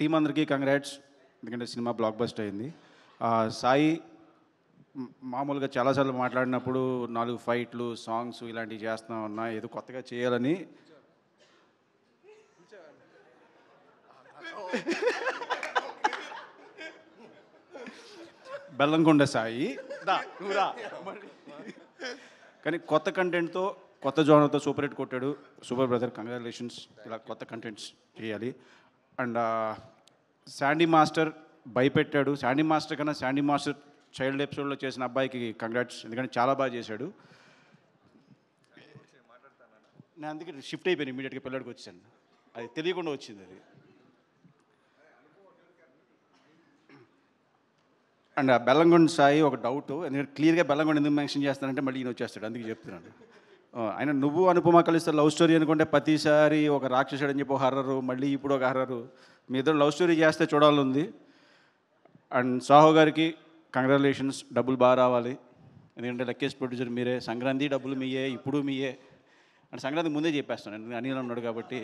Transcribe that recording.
Team అందరికీ congrats, ఎందుకంటే cinema block buster అయింది. సాయి మామూలుగా చాలాసార్లు మాట్లాడినప్పుడు 4 ఫైట్లు, సాంగ్స్ ఇలాంటివి చేస్తా ఉన్నా, ఏదో కొత్తగా చేయాలని. బెల్లంకొండ సాయి కానీ కొత్త కంటెంట్తో, కొత్త జోనర్తో సూపర్ హిట్ కొట్టాడు. Super brother, congratulations. ఇలా కొత్త కంటెంట్స్ చేయాలి. అండ్ శాండీ మాస్టర్ భయపెట్టాడు. శాండీ మాస్టర్ కన్నా శాండీ మాస్టర్ చైల్డ్ ఎపిసోడ్లో చేసిన అబ్బాయికి కంగ్రాట్స్, ఎందుకంటే చాలా బాగా చేశాడు. నేను అందుకే షిఫ్ట్ అయిపోయాను, ఇమీడియట్గా పిల్లడికి వచ్చాను. అది తెలియకుండా వచ్చింది అది. అండ్ బెల్లంకొండ సాయి ఒక డౌట్, ఎందుకంటే క్లియర్గా బెల్లంకొండ ఎందుకు మెన్షన్ చేస్తానంటే మళ్ళీ ఈయన వచ్చేస్తాడు, అందుకే చెప్తున్నాను. ఆయన నువ్వు అనుపమ కలిస్తే లవ్ స్టోరీ అనుకుంటే ప్రతిసారి ఒక రాక్షసుడు అని చెప్పి ఒక హర్రరు, మళ్ళీ ఇప్పుడు ఒక హర్రరు. మీ ఇద్దరు లవ్ స్టోరీ చేస్తే చూడాలని. అండ్ సాహో గారికి కంగ్రాచులేషన్స్, డబ్బులు బాగా రావాలి, ఎందుకంటే లక్కీస్ ప్రొడ్యూసర్ మీరే. సంక్రాంతి డబ్బులు మీయే, ఇప్పుడు మీయే. అండ్ సంక్రాంతి ముందే చెప్పేస్తాను, అనిల్ ఉన్నాడు కాబట్టి.